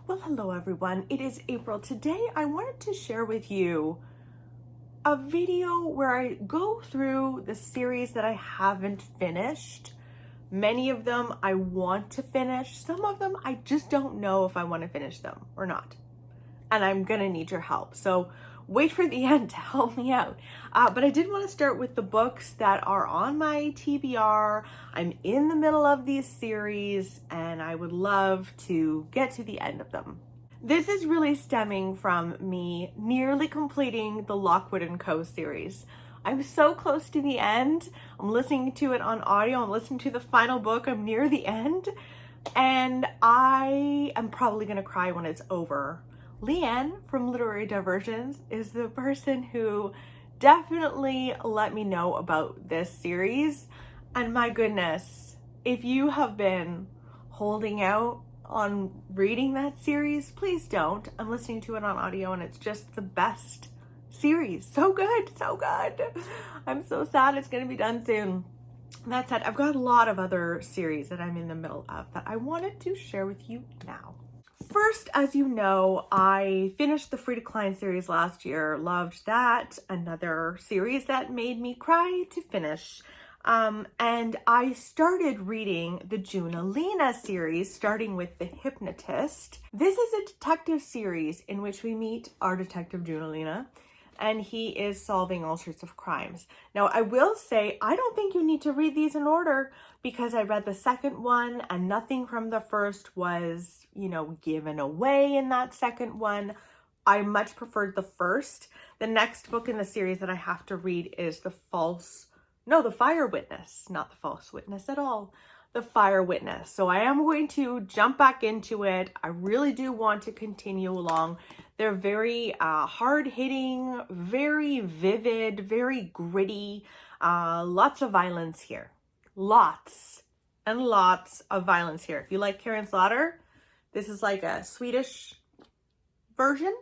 Well, hello everyone. It is April. Today I wanted to share with you a video where I go through the series that I haven't finished. Many of them I want to finish. Some of them I just don't know if I want to finish them or not. And I'm gonna need your help. So wait for the end to help me out. But I did want to start with the books that are on my TBR. I'm in the middle of these series and I would love to get to the end of them. This is really stemming from me nearly completing the Lockwood & Co. series. I'm so close to the end. I'm listening to it on audio. I'm listening to the final book. I'm near the end. And I am probably going to cry when it's over. Leanne from Literary Diversions is the person who definitely let me know about this series. And my goodness, if you have been holding out on reading that series, please don't. I'm listening to it on audio and it's just the best series. So good, so good. I'm so sad it's going to be done soon. That said, I've got a lot of other series that I'm in the middle of that I wanted to share with you now. First, as you know, I finished the Free to Klein series last year. Loved that. Another series that made me cry to finish. And I started reading the Junalina series, starting with The Hypnotist. This is a detective series in which we meet our detective Junalina, and he is solving all sorts of crimes. Now, I will say, I don't think you need to read these in order because I read the second one and nothing from the first was, given away in that second one. I much preferred the first. The next book in the series that I have to read is The Fire Witness, not The False Witness at all. The Fire Witness. So I am going to jump back into it. I really do want to continue along. They're very hard-hitting, very vivid, very gritty. Lots of violence here. Lots and lots of violence here. If you like Karen Slaughter, this is like a Swedish version,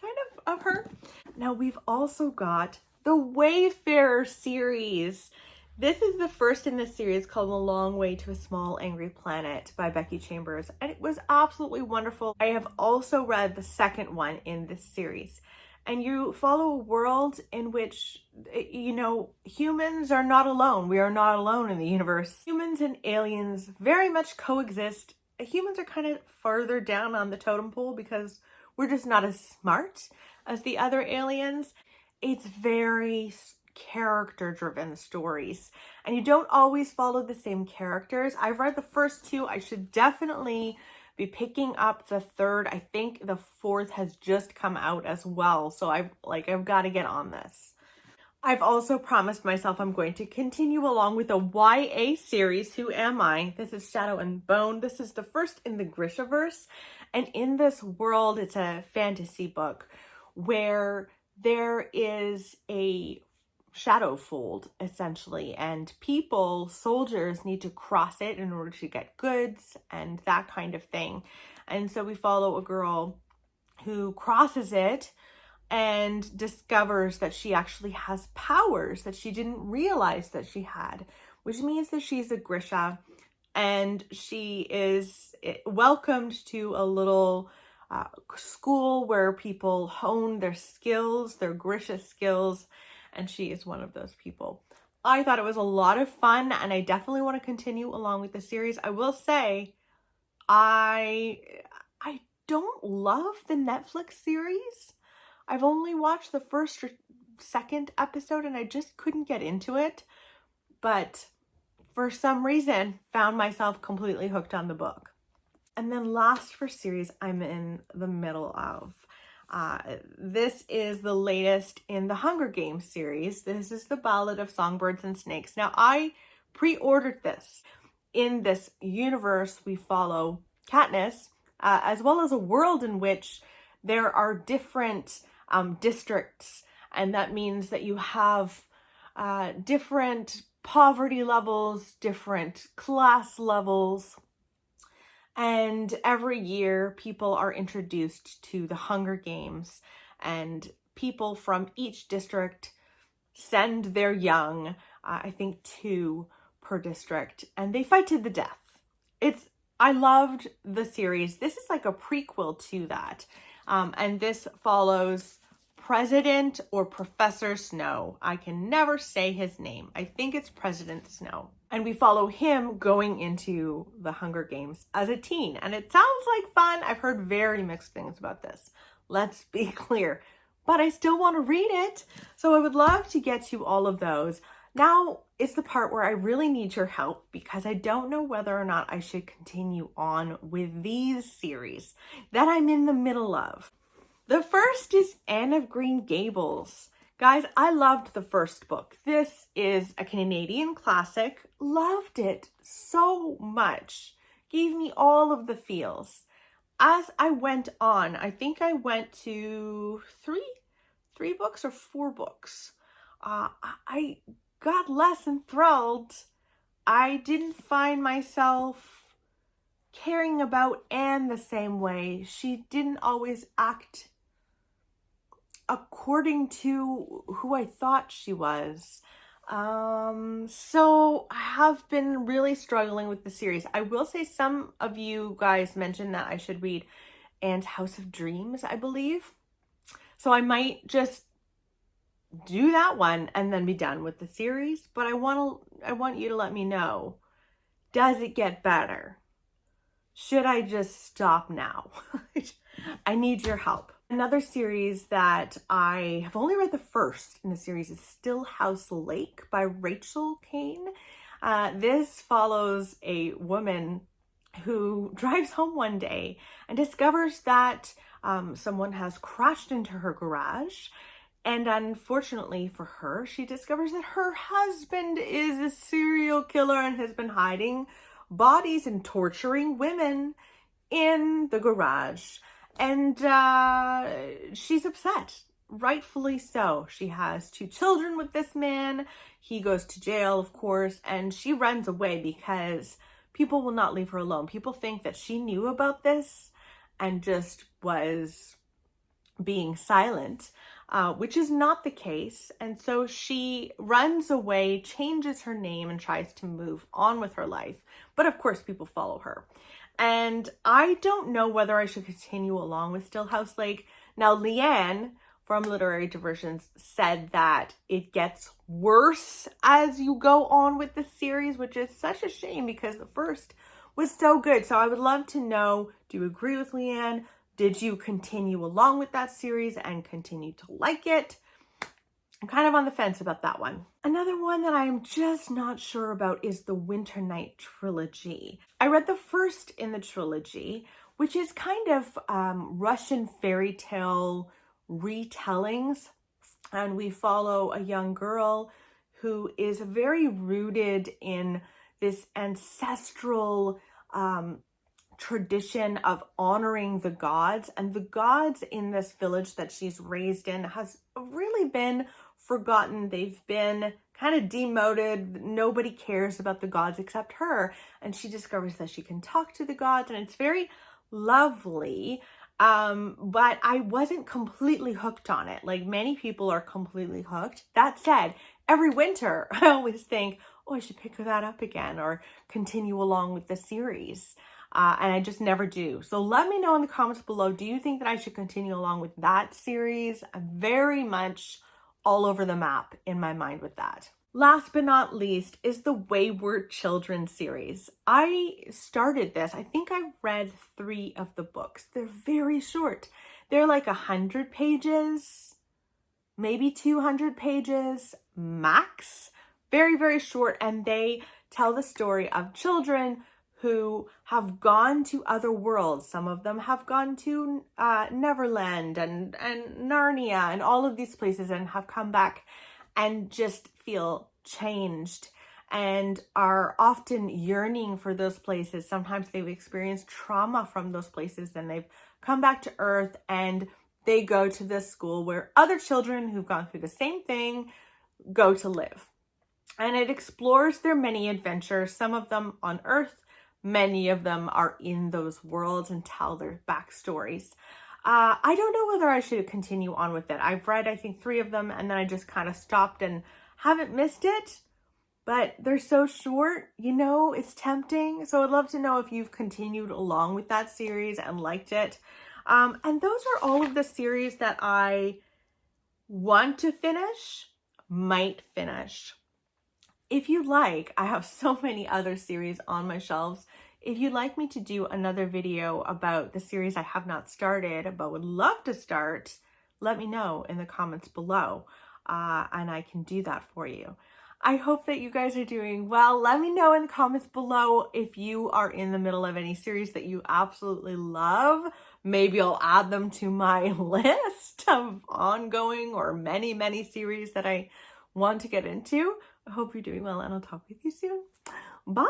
kind of her. Now we've also got the Wayfarer series. This is the first in this series called The Long Way to a Small Angry Planet by Becky Chambers, and it was absolutely wonderful. I have also read the second one in this series, and you follow a world in which, humans are not alone. We are not alone in the universe. Humans and aliens very much coexist. Humans are kind of further down on the totem pole because we're just not as smart as the other aliens. It's very character-driven stories, and you don't always follow the same characters. I've read the first two. I should definitely be picking up the third. I think the fourth has just come out as well, so I've got to get on this. I've also promised myself I'm going to continue along with the YA series, Who Am I? This is Shadow and Bone. This is the first in the Grishaverse, and in this world, it's a fantasy book where there is a shadow fold, essentially, and soldiers need to cross it in order to get goods and that kind of thing. And so we follow a girl who crosses it and discovers that she actually has powers that she didn't realize that she had, which means that she's a Grisha, and she is welcomed to a little school where people hone their skills, their Grisha skills, and she is one of those people. I thought it was a lot of fun, and I definitely want to continue along with the series. I will say, I don't love the Netflix series. I've only watched the first or second episode, and I just couldn't get into it. But for some reason, found myself completely hooked on the book. And then last for series I'm in the middle of. This is the latest in the Hunger Games series. This is the Ballad of Songbirds and Snakes. Now, I pre-ordered this. In this universe, we follow Katniss, as well as a world in which there are different districts, and that means that you have different poverty levels, different class levels. And every year, people are introduced to the Hunger Games, and people from each district send their young, I think 2 per district, and they fight to the death. It's I loved the series. This is like a prequel to that. And this follows President or Professor Snow. I can never say his name. I think it's President Snow. And we follow him going into the Hunger Games as a teen. And it sounds like fun. I've heard very mixed things about this. Let's be clear. But I still want to read it. So I would love to get to all of those. Now is the part where I really need your help because I don't know whether or not I should continue on with these series that I'm in the middle of. The first is Anne of Green Gables. Guys, I loved the first book. This is a Canadian classic. Loved it so much. Gave me all of the feels. As I went on, I think I went to three books or 4 books. I got less enthralled. I didn't find myself caring about Anne the same way. She didn't always act according to who I thought she was. So I have been really struggling with the series. I will say some of you guys mentioned that I should read Anne's House of Dreams, I believe. So I might just do that one and then be done with the series. But I want you to let me know, does it get better? Should I just stop now? I need your help. Another series that I have only read the first in the series is Still House Lake by Rachel Kane. This follows a woman who drives home one day and discovers that someone has crashed into her garage. And unfortunately for her, she discovers that her husband is a serial killer and has been hiding bodies and torturing women in the garage. And she's upset, rightfully so. She has 2 children with this man. He goes to jail, of course, and she runs away because people will not leave her alone. People think that she knew about this and just was being silent, which is not the case. And so she runs away, changes her name, and tries to move on with her life. But of course, people follow her. And I don't know whether I should continue along with Still House Lake. Now, Leanne from Literary Diversions said that it gets worse as you go on with the series, which is such a shame because the first was so good. So I would love to know, do you agree with Leanne? Did you continue along with that series and continue to like it? I'm kind of on the fence about that one. Another one that I'm just not sure about is the Winter Night trilogy. I read the first in the trilogy, which is kind of Russian fairy tale retellings. And we follow a young girl who is very rooted in this ancestral tradition of honoring the gods. And the gods in this village that she's raised in has really been forgotten. They've been kind of demoted. Nobody cares about the gods except her. And she discovers that she can talk to the gods, and it's very lovely. But I wasn't completely hooked on it. Like many people are completely hooked. That said, every winter I always think, oh, I should pick that up again or continue along with the series. And I just never do. So let me know in the comments below, do you think that I should continue along with that series? I'm very much all over the map in my mind with that. Last but not least is the Wayward Children series. I started this, I think I read 3 of the books. They're very short. They're like 100 pages, maybe 200 pages max. Very, very short. And they tell the story of children who have gone to other worlds. Some of them have gone to Neverland and Narnia and all of these places and have come back and just feel changed and are often yearning for those places. Sometimes they've experienced trauma from those places and they've come back to Earth and they go to this school where other children who've gone through the same thing go to live. And it explores their many adventures, some of them on Earth. Many of them are in those worlds and tell their backstories. I don't know whether I should continue on with it. I've read, I think, 3 of them, and then I just kind of stopped and haven't missed it. but they're so short, you know, it's tempting. So I'd love to know if you've continued along with that series and liked it. And those are all of the series that I want to finish, might finish. If you'd like, I have so many other series on my shelves. If you'd like me to do another video about the series I have not started but would love to start, let me know in the comments below, and I can do that for you. I hope that you guys are doing well. Let me know in the comments below if you are in the middle of any series that you absolutely love. Maybe I'll add them to my list of ongoing or many series that I want to get into. I hope you're doing well, and I'll talk with you soon. Bye!